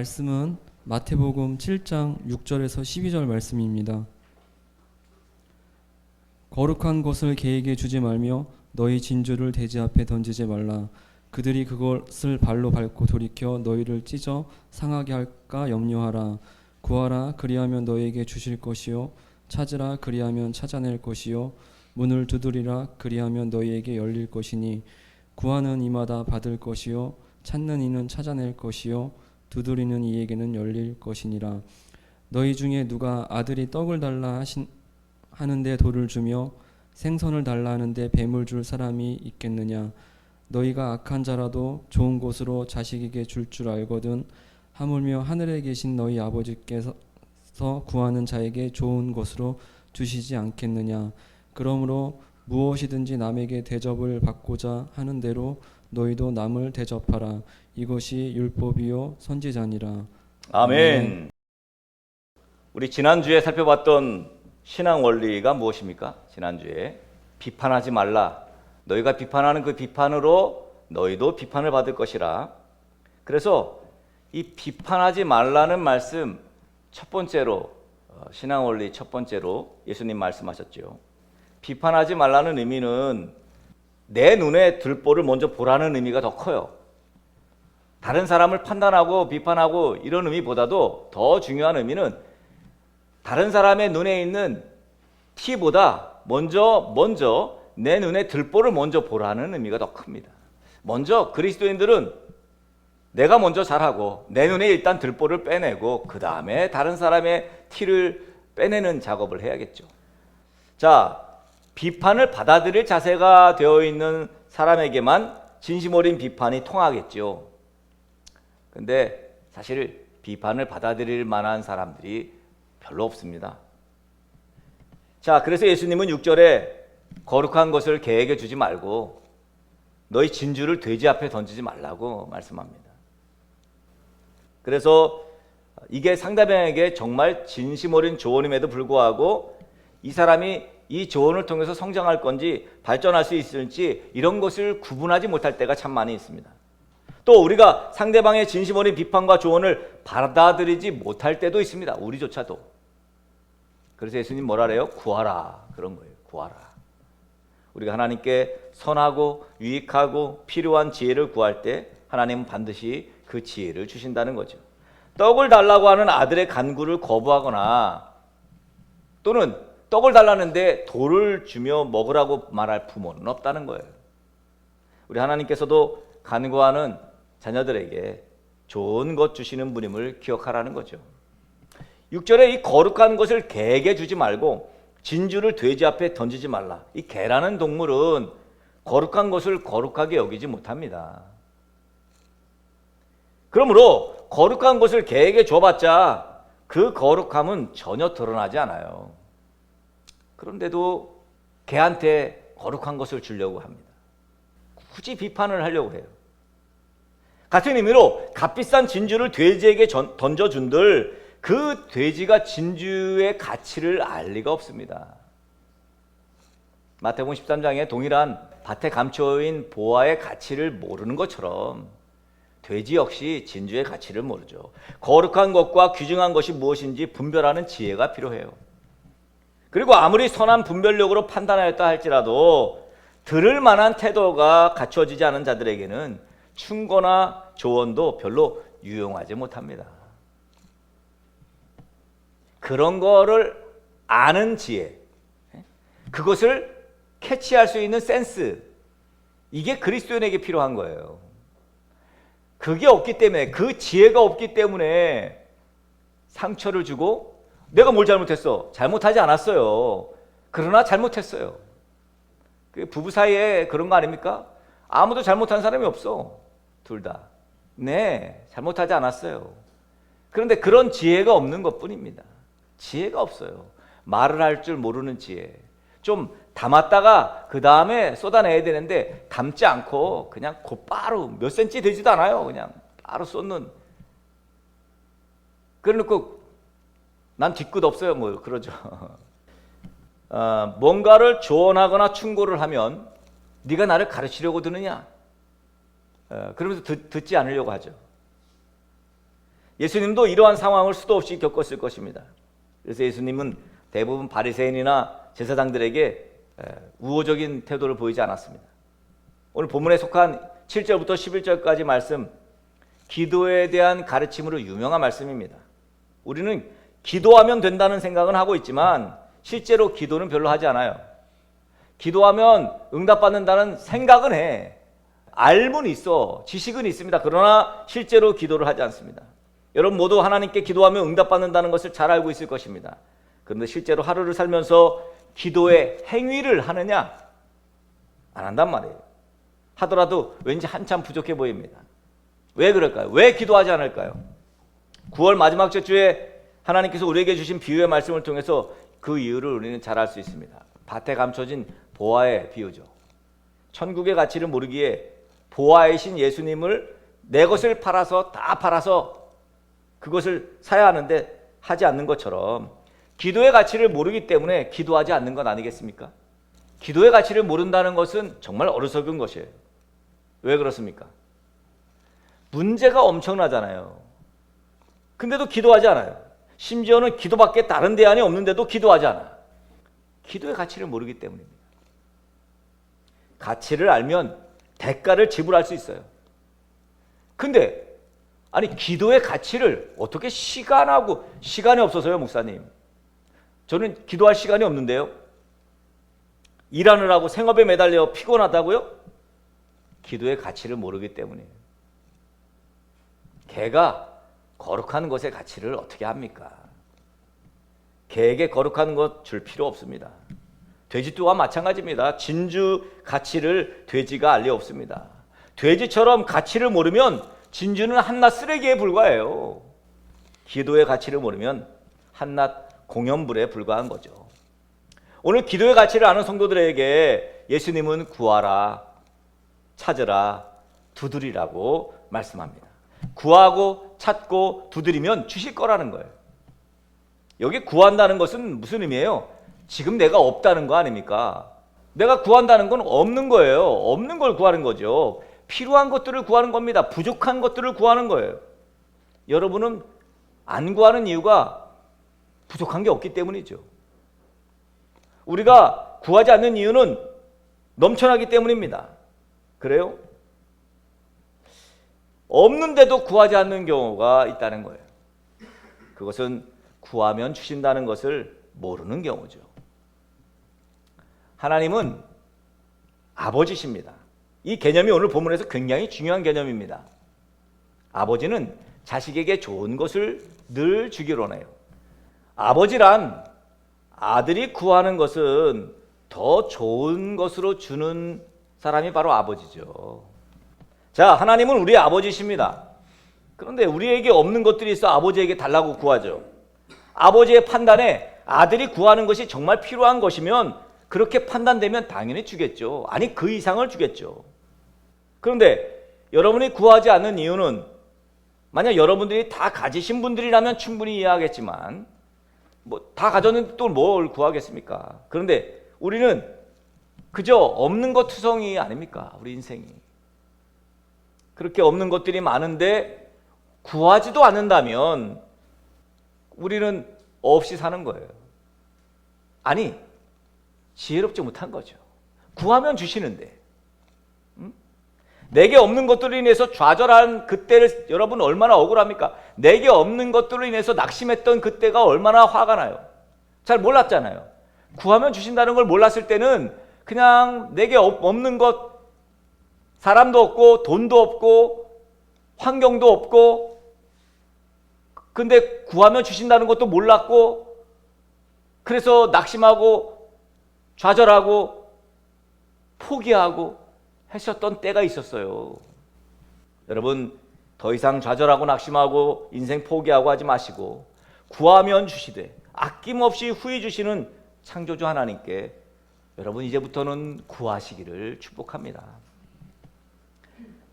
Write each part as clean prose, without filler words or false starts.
말씀은 마태복음 7장 6절에서 12절 말씀입니다. 거룩한 것을 개에게 주지 말며 너희 진주를 돼지 앞에 던지지 말라. 그들이 그것을 발로 밟고 돌이켜 너희를 찢어 상하게 할까 염려하라. 구하라, 그리하면 너희에게 주실 것이요, 찾으라, 그리하면 찾아낼 것이요, 문을 두드리라, 그리하면 너희에게 열릴 것이니, 구하는 이마다 받을 것이요, 찾는 이는 찾아낼 것이요, 두드리는 이에게는 열릴 것이니라. 너희 중에 누가 아들이 떡을 달라 하는데 돌을 주며 생선을 달라 하는데 뱀을 줄 사람이 있겠느냐? 너희가 악한 자라도 좋은 것으로 자식에게 줄 알거든. 하물며 하늘에 계신 너희 아버지께서 구하는 자에게 좋은 것으로 주시지 않겠느냐? 그러므로 무엇이든지 남에게 대접을 받고자 하는 대로 너희도 남을 대접하라. 이것이 율법이요 선지자니라. 아멘. 우리 지난주에 살펴봤던 신앙 원리가 무엇입니까? 지난주에 비판하지 말라. 너희가 비판하는 그 비판으로 너희도 비판을 받을 것이라. 그래서 이 비판하지 말라는 말씀 첫 번째로, 신앙 원리 첫 번째로 예수님 말씀하셨죠. 비판하지 말라는 의미는 내 눈에 들보를 먼저 보라는 의미가 더 커요. 다른 사람을 판단하고 비판하고 이런 의미보다도 더 중요한 의미는 다른 사람의 눈에 있는 티보다 먼저 내 눈에 들보를 먼저 보라는 의미가 더 큽니다. 먼저 그리스도인들은 내가 먼저 잘하고 내 눈에 일단 들보를 빼내고 그 다음에 다른 사람의 티를 빼내는 작업을 해야겠죠. 자, 비판을 받아들일 자세가 되어 있는 사람에게만 진심 어린 비판이 통하겠죠. 근데 사실 비판을 받아들일 만한 사람들이 별로 없습니다. 자, 그래서 예수님은 6절에 거룩한 것을 개에게 주지 말고 너희 진주를 돼지 앞에 던지지 말라고 말씀합니다. 그래서 이게 상대방에게 정말 진심 어린 조언임에도 불구하고 이 사람이 이 조언을 통해서 성장할 건지 발전할 수 있을지 이런 것을 구분하지 못할 때가 참 많이 있습니다. 또 우리가 상대방의 진심 어린 비판과 조언을 받아들이지 못할 때도 있습니다. 우리조차도. 그래서 예수님 뭐라 그래요? 구하라. 그런 거예요. 구하라. 우리가 하나님께 선하고 유익하고 필요한 지혜를 구할 때 하나님은 반드시 그 지혜를 주신다는 거죠. 떡을 달라고 하는 아들의 간구를 거부하거나 또는 떡을 달라는데 돌을 주며 먹으라고 말할 부모는 없다는 거예요. 우리 하나님께서도 간구하는 자녀들에게 좋은 것 주시는 분임을 기억하라는 거죠. 6절에 이 거룩한 것을 개에게 주지 말고 진주를 돼지 앞에 던지지 말라. 이 개라는 동물은 거룩한 것을 거룩하게 여기지 못합니다. 그러므로 거룩한 것을 개에게 줘봤자 그 거룩함은 전혀 드러나지 않아요. 그런데도 개한테 거룩한 것을 주려고 합니다. 굳이 비판을 하려고 해요. 같은 의미로 값비싼 진주를 돼지에게 던져준들 그 돼지가 진주의 가치를 알 리가 없습니다. 마태복음 13장에 동일한 밭에 감춰인 보화의 가치를 모르는 것처럼 돼지 역시 진주의 가치를 모르죠. 거룩한 것과 귀중한 것이 무엇인지 분별하는 지혜가 필요해요. 그리고 아무리 선한 분별력으로 판단하였다 할지라도 들을 만한 태도가 갖춰지지 않은 자들에게는 충고나 조언도 별로 유용하지 못합니다. 그런 거를 아는 지혜, 그것을 캐치할 수 있는 센스, 이게 그리스도인에게 필요한 거예요. 그게 없기 때문에, 그 지혜가 없기 때문에 상처를 주고 내가 뭘 잘못했어? 잘못하지 않았어요. 그러나 잘못했어요. 부부 사이에 그런 거 아닙니까? 아무도 잘못한 사람이 없어. 둘 다. 네, 잘못하지 않았어요. 그런데 그런 지혜가 없는 것뿐입니다. 지혜가 없어요. 말을 할 줄 모르는 지혜. 좀 담았다가 그 다음에 쏟아내야 되는데 담지 않고 그냥 곧바로 몇 센치 되지도 않아요. 그냥 바로 쏟는. 그래놓고 난 뒤끝 없어요. 뭐 그러죠. 뭔가를 조언하거나 충고를 하면 네가 나를 가르치려고 드느냐? 그러면서 듣지 않으려고 하죠. 예수님도 이러한 상황을 수도 없이 겪었을 것입니다. 그래서 예수님은 대부분 바리새인이나 제사장들에게 우호적인 태도를 보이지 않았습니다. 오늘 본문에 속한 7절부터 11절까지 말씀, 기도에 대한 가르침으로 유명한 말씀입니다. 우리는 기도하면 된다는 생각은 하고 있지만 실제로 기도는 별로 하지 않아요. 기도하면 응답받는다는 생각은 해. 알면 있어. 지식은 있습니다. 그러나 실제로 기도를 하지 않습니다. 여러분 모두 하나님께 기도하면 응답받는다는 것을 잘 알고 있을 것입니다. 그런데 실제로 하루를 살면서 기도의 행위를 하느냐? 안 한단 말이에요. 하더라도 왠지 한참 부족해 보입니다. 왜 그럴까요? 왜 기도하지 않을까요? 9월 마지막 주에 하나님께서 우리에게 주신 비유의 말씀을 통해서 그 이유를 우리는 잘 알 수 있습니다. 밭에 감춰진 보화의 비유죠. 천국의 가치를 모르기에 보화이신 예수님을 내 것을 팔아서 다 팔아서 그것을 사야 하는데 하지 않는 것처럼 기도의 가치를 모르기 때문에 기도하지 않는 것 아니겠습니까? 기도의 가치를 모른다는 것은 정말 어리석은 것이에요. 왜 그렇습니까? 문제가 엄청나잖아요. 근데도 기도하지 않아요. 심지어는 기도밖에 다른 대안이 없는데도 기도하지 않아. 기도의 가치를 모르기 때문입니다. 가치를 알면 대가를 지불할 수 있어요. 근데 아니 기도의 가치를 어떻게 시간이 없어서요, 목사님. 저는 기도할 시간이 없는데요. 일하느라고 생업에 매달려 피곤하다고요? 기도의 가치를 모르기 때문이에요. 개가 거룩한 것의 가치를 어떻게 합니까? 개에게 거룩한 것 줄 필요 없습니다. 돼지 또한 마찬가지입니다. 진주 가치를 돼지가 알 리 없습니다. 돼지처럼 가치를 모르면 진주는 한낱 쓰레기에 불과해요. 기도의 가치를 모르면 한낱 공연불에 불과한 거죠. 오늘 기도의 가치를 아는 성도들에게 예수님은 구하라, 찾으라, 두드리라고 말씀합니다. 구하고 찾고 두드리면 주실 거라는 거예요. 여기 구한다는 것은 무슨 의미예요? 지금 내가 없다는 거 아닙니까? 내가 구한다는 건 없는 거예요. 없는 걸 구하는 거죠. 필요한 것들을 구하는 겁니다. 부족한 것들을 구하는 거예요. 여러분은 안 구하는 이유가 부족한 게 없기 때문이죠. 우리가 구하지 않는 이유는 넘쳐나기 때문입니다. 그래요? 없는데도 구하지 않는 경우가 있다는 거예요. 그것은 구하면 주신다는 것을 모르는 경우죠. 하나님은 아버지십니다. 이 개념이 오늘 본문에서 굉장히 중요한 개념입니다. 아버지는 자식에게 좋은 것을 늘 주기로 해요. 아버지란 아들이 구하는 것은 더 좋은 것으로 주는 사람이 바로 아버지죠. 자, 하나님은 우리의 아버지십니다. 그런데 우리에게 없는 것들이 있어 아버지에게 달라고 구하죠. 아버지의 판단에 아들이 구하는 것이 정말 필요한 것이면 그렇게 판단되면 당연히 주겠죠. 아니 그 이상을 주겠죠. 그런데 여러분이 구하지 않는 이유는 만약 여러분들이 다 가지신 분들이라면 충분히 이해하겠지만 뭐 다 가졌는데 또 뭘 구하겠습니까? 그런데 우리는 그저 없는 것 투성이 아닙니까? 우리 인생이. 그렇게 없는 것들이 많은데 구하지도 않는다면 우리는 없이 사는 거예요. 아니, 지혜롭지 못한 거죠. 구하면 주시는데. 내게 없는 것들로 인해서 좌절한 그때를 여러분 얼마나 억울합니까? 내게 없는 것들로 인해서 낙심했던 그때가 얼마나 화가 나요. 잘 몰랐잖아요. 구하면 주신다는 걸 몰랐을 때는 그냥 내게 없는 것, 사람도 없고 돈도 없고 환경도 없고 근데 구하면 주신다는 것도 몰랐고 그래서 낙심하고 좌절하고 포기하고 하셨던 때가 있었어요. 여러분 더 이상 좌절하고 낙심하고 인생 포기하고 하지 마시고 구하면 주시되 아낌없이 후히 주시는 창조주 하나님께 여러분 이제부터는 구하시기를 축복합니다.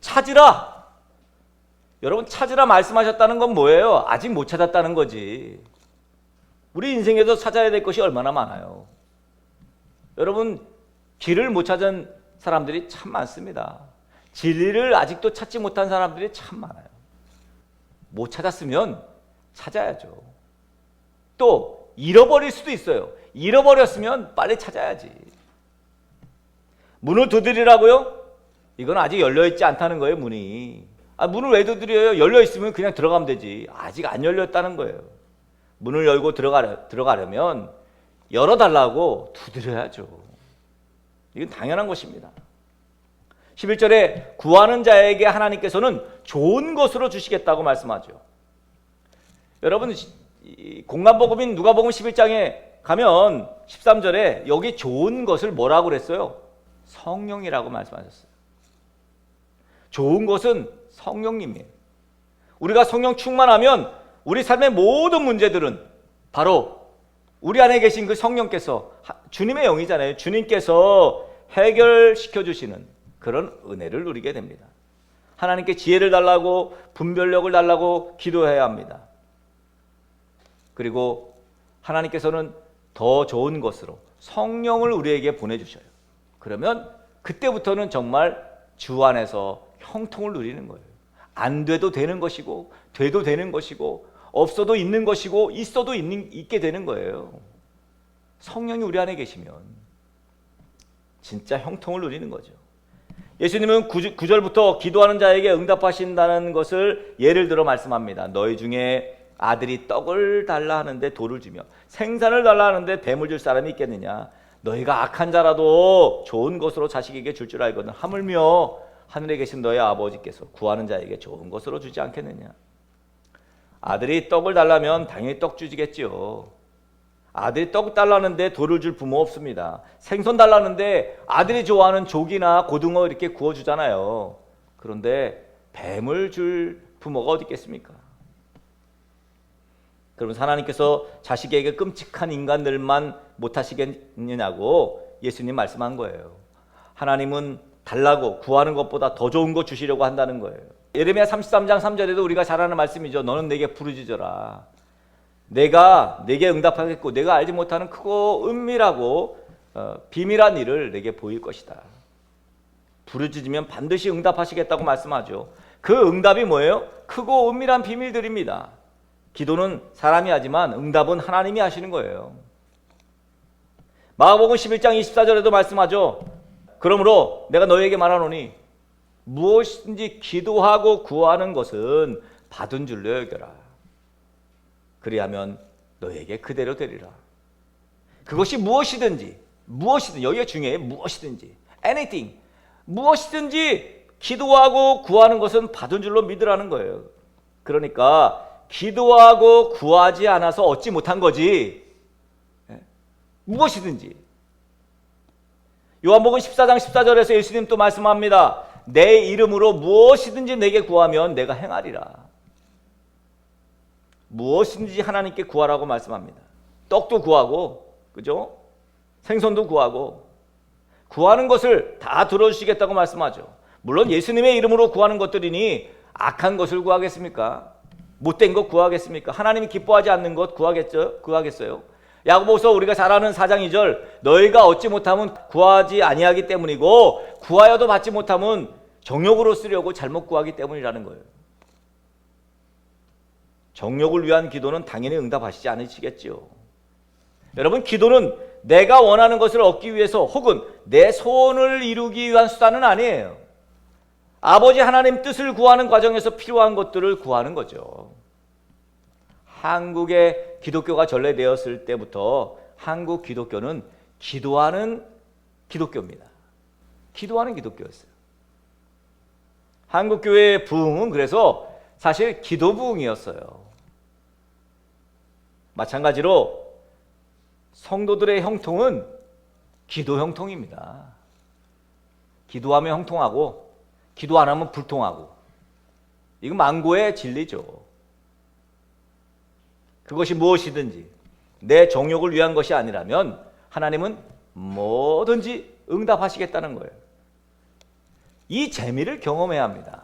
찾으라. 여러분 찾으라 말씀하셨다는 건 뭐예요? 아직 못 찾았다는 거지. 우리 인생에서 찾아야 될 것이 얼마나 많아요. 여러분 길을 못 찾은 사람들이 참 많습니다. 진리를 아직도 찾지 못한 사람들이 참 많아요. 못 찾았으면 찾아야죠. 또 잃어버릴 수도 있어요. 잃어버렸으면 빨리 찾아야지. 문을 두드리라고요? 이건 아직 열려있지 않다는 거예요. 문이. 문을 왜 두드려요? 열려있으면 그냥 들어가면 되지. 아직 안 열렸다는 거예요. 문을 열고 들어가려면 열어달라고 두드려야죠. 이건 당연한 것입니다. 11절에 구하는 자에게 하나님께서는 좋은 것으로 주시겠다고 말씀하죠. 여러분, 공간복음인 누가복음 11장에 가면 13절에 여기 좋은 것을 뭐라고 그랬어요? 성령이라고 말씀하셨어요. 좋은 것은 성령님이에요. 우리가 성령 충만하면 우리 삶의 모든 문제들은 바로 우리 안에 계신 그 성령께서, 주님의 영이잖아요. 주님께서 해결시켜 주시는 그런 은혜를 누리게 됩니다. 하나님께 지혜를 달라고, 분별력을 달라고 기도해야 합니다. 그리고 하나님께서는 더 좋은 것으로 성령을 우리에게 보내주셔요. 그러면 그때부터는 정말 주 안에서 형통을 누리는 거예요. 안 돼도 되는 것이고, 돼도 되는 것이고, 없어도 있는 것이고, 있어도 있게 되는 거예요. 성령이 우리 안에 계시면 진짜 형통을 누리는 거죠. 예수님은 9절부터 기도하는 자에게 응답하신다는 것을 예를 들어 말씀합니다. 너희 중에 아들이 떡을 달라 하는데 돌을 주며 생선을 달라 하는데 뱀을 줄 사람이 있겠느냐? 너희가 악한 자라도 좋은 것으로 자식에게 줄 줄 알거든 하물며 하늘에 계신 너희 아버지께서 구하는 자에게 좋은 것으로 주지 않겠느냐? 아들이 떡을 달라면 당연히 떡 주시겠지요. 아들이 떡 달라는데 돌을 줄 부모 없습니다. 생선 달라는데 아들이 좋아하는 조기나 고등어 이렇게 구워주잖아요. 그런데 뱀을 줄 부모가 어디 있겠습니까? 그러면서 하나님께서 자식에게 끔찍한 인간들만 못하시겠느냐고 예수님 말씀한 거예요. 하나님은 달라고 구하는 것보다 더 좋은 거 주시려고 한다는 거예요. 예레미야 33장 3절에도 우리가 잘 아는 말씀이죠. 너는 내게 부르짖어라. 내가 내게 응답하겠고 내가 알지 못하는 크고 은밀하고 비밀한 일을 내게 보일 것이다. 부르짖으면 반드시 응답하시겠다고 말씀하죠. 그 응답이 뭐예요? 크고 은밀한 비밀들입니다. 기도는 사람이 하지만 응답은 하나님이 하시는 거예요. 마가복음 11장 24절에도 말씀하죠. 그러므로 내가 너희에게 말하노니 무엇이든지 기도하고 구하는 것은 받은 줄로 여겨라. 그리하면 너희에게 그대로 되리라. 그것이 무엇이든지 여기가 중요해요. 무엇이든지 anything 무엇이든지 기도하고 구하는 것은 받은 줄로 믿으라는 거예요. 그러니까 기도하고 구하지 않아서 얻지 못한 거지. 무엇이든지. 요한복음 14장 14절에서 예수님 또 말씀합니다. 내 이름으로 무엇이든지 내게 구하면 내가 행하리라. 무엇이든지 하나님께 구하라고 말씀합니다. 떡도 구하고, 그죠? 생선도 구하고, 구하는 것을 다 들어주시겠다고 말씀하죠. 물론 예수님의 이름으로 구하는 것들이니 악한 것을 구하겠습니까? 못된 것 구하겠습니까? 하나님이 기뻐하지 않는 것 구하겠어요? 야고보서 우리가 잘 아는 4장 2절 너희가 얻지 못하면 구하지 아니하기 때문이고 구하여도 받지 못하면 정욕으로 쓰려고 잘못 구하기 때문이라는 거예요. 정욕을 위한 기도는 당연히 응답하시지 않으시겠지요. 여러분, 기도는 내가 원하는 것을 얻기 위해서 혹은 내 소원을 이루기 위한 수단은 아니에요. 아버지 하나님 뜻을 구하는 과정에서 필요한 것들을 구하는 거죠. 한국에 기독교가 전래되었을 때부터 한국 기독교는 기도하는 기독교입니다. 기도하는 기독교였어요. 한국 교회의 부흥은 그래서 사실 기도 부흥이었어요. 마찬가지로 성도들의 형통은 기도 형통입니다. 기도하면 형통하고 기도 안 하면 불통하고, 이건 만고의 진리죠. 그것이 무엇이든지 내 정욕을 위한 것이 아니라면 하나님은 뭐든지 응답하시겠다는 거예요. 이 재미를 경험해야 합니다.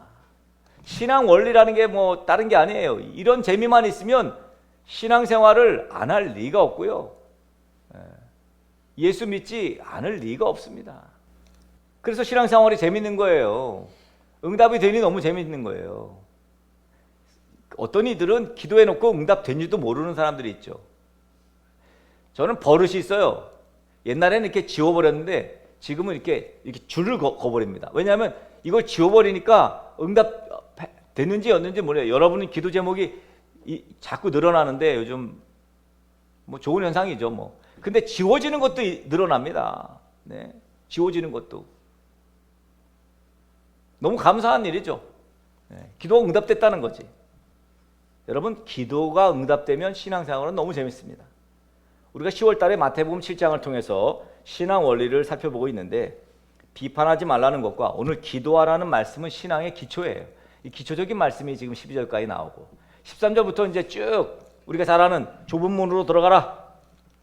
신앙 원리라는 게 뭐 다른 게 아니에요. 이런 재미만 있으면 신앙생활을 안 할 리가 없고요. 예수 믿지 않을 리가 없습니다. 그래서 신앙생활이 재밌는 거예요. 응답이 되니 너무 재밌는 거예요. 어떤 이들은 기도해놓고 응답된지도 모르는 사람들이 있죠. 저는 버릇이 있어요. 옛날에는 이렇게 지워버렸는데 지금은 이렇게 줄을 거버립니다. 왜냐하면 이걸 지워버리니까 응답 됐는지 였는지 모르겠어요. 여러분은 기도 제목이 자꾸 늘어나는데 요즘 뭐 좋은 현상이죠. 뭐. 근데 지워지는 것도 늘어납니다. 네. 지워지는 것도. 너무 감사한 일이죠. 네. 기도가 응답됐다는 거지. 여러분, 기도가 응답되면 신앙생활은 너무 재밌습니다. 우리가 10월 달에 마태복음 7장을 통해서 신앙 원리를 살펴보고 있는데, 비판하지 말라는 것과 오늘 기도하라는 말씀은 신앙의 기초예요. 이 기초적인 말씀이 지금 12절까지 나오고 13절부터 이제 쭉 우리가 잘 아는 좁은 문으로 들어가라.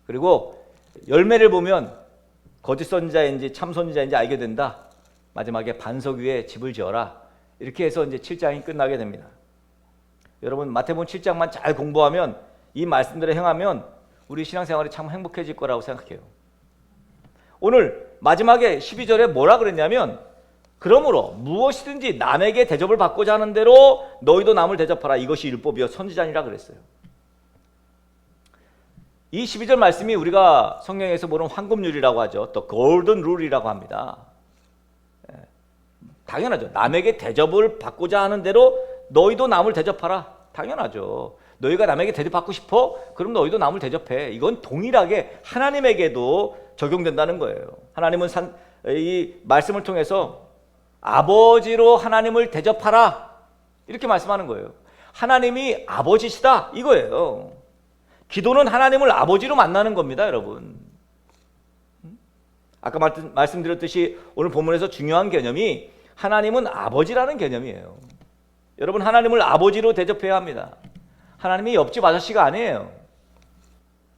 그리고 열매를 보면 거짓 선지자인지 참 선지자인지 알게 된다. 마지막에 반석 위에 집을 지어라. 이렇게 해서 이제 7장이 끝나게 됩니다. 여러분, 마태복음 7장만 잘 공부하면, 이 말씀들을 행하면 우리 신앙생활이 참 행복해질 거라고 생각해요. 오늘 마지막에 12절에 뭐라 그랬냐면, 그러므로 무엇이든지 남에게 대접을 받고자 하는 대로 너희도 남을 대접하라. 이것이 율법이요 선지자니라 그랬어요. 이 12절 말씀이 우리가 성경에서 보는 황금률이라고 하죠. 또 골든 룰이라고 합니다. 당연하죠. 남에게 대접을 받고자 하는 대로 너희도 남을 대접하라. 당연하죠. 너희가 남에게 대접받고 싶어? 그럼 너희도 남을 대접해. 이건 동일하게 하나님에게도 적용된다는 거예요. 하나님은 이 말씀을 통해서 아버지로 하나님을 대접하라. 이렇게 말씀하는 거예요. 하나님이 아버지시다. 이거예요. 기도는 하나님을 아버지로 만나는 겁니다, 여러분. 아까 말씀드렸듯이 오늘 본문에서 중요한 개념이 하나님은 아버지라는 개념이에요. 여러분, 하나님을 아버지로 대접해야 합니다. 하나님이 옆집 아저씨가 아니에요.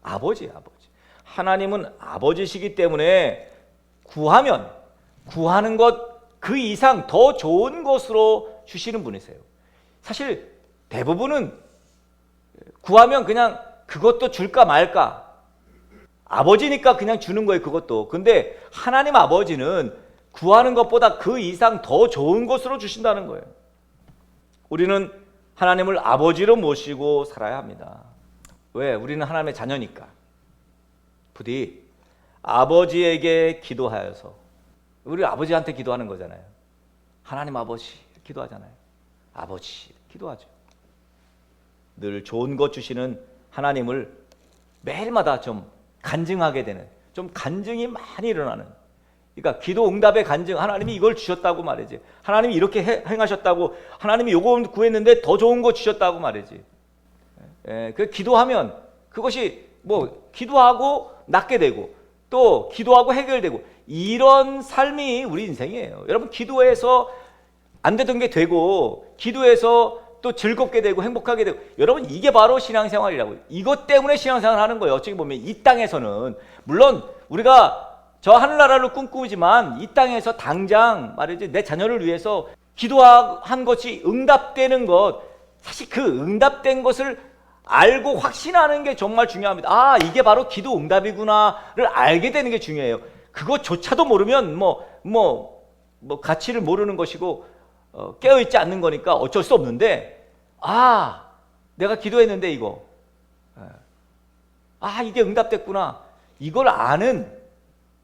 아버지. 하나님은 아버지시기 때문에 구하는 것 그 이상 더 좋은 것으로 주시는 분이세요. 사실 대부분은 구하면 그냥 그것도 줄까 말까. 아버지니까 그냥 주는 거예요, 그것도. 근데 하나님 아버지는 구하는 것보다 그 이상 더 좋은 것으로 주신다는 거예요. 우리는 하나님을 아버지로 모시고 살아야 합니다. 왜? 우리는 하나님의 자녀니까. 부디 아버지에게 기도하여서, 우리 아버지한테 기도하는 거잖아요. 하나님 아버지 기도하잖아요. 아버지 기도하죠. 늘 좋은 것 주시는 하나님을 매일마다 좀 간증하게 되는, 좀 간증이 많이 일어나는, 그러니까 기도 응답의 간증, 하나님이 이걸 주셨다고 말이지. 하나님이 이렇게 행하셨다고, 하나님이 요거 구했는데 더 좋은 거 주셨다고 말이지. 그 기도하면 그것이 뭐 기도하고 낫게 되고 또 기도하고 해결되고, 이런 삶이 우리 인생이에요. 여러분, 기도해서 안 되던 게 되고 기도해서 또 즐겁게 되고 행복하게 되고, 여러분 이게 바로 신앙생활이라고요. 이것 때문에 신앙생활을 하는 거예요. 어떻게 보면 이 땅에서는 물론 우리가 저 하늘나라를 꿈꾸지만 이 땅에서 당장 말이지 내 자녀를 위해서 기도한 것이 응답되는 것, 사실 그 응답된 것을 알고 확신하는 게 정말 중요합니다. 아, 이게 바로 기도 응답이구나를 알게 되는 게 중요해요. 그것조차도 모르면 가치를 모르는 것이고 깨어있지 않는 거니까 어쩔 수 없는데, 아, 내가 기도했는데 이거, 아, 이게 응답됐구나, 이걸 아는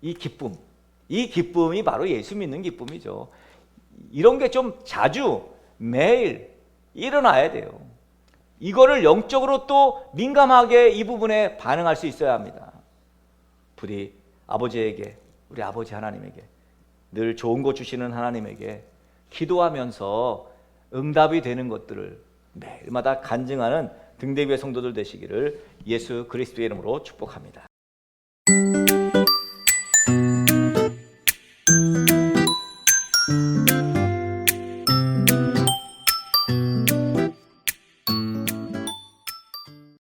이 기쁨이 바로 예수 믿는 기쁨이죠. 이런 게 좀 자주 매일 일어나야 돼요. 이거를 영적으로 또 민감하게 이 부분에 반응할 수 있어야 합니다. 부디 아버지에게, 우리 아버지 하나님에게, 늘 좋은 것 주시는 하나님에게 기도하면서 응답이 되는 것들을 매일마다 간증하는 등대위의 성도들 되시기를 예수 그리스도의 이름으로 축복합니다.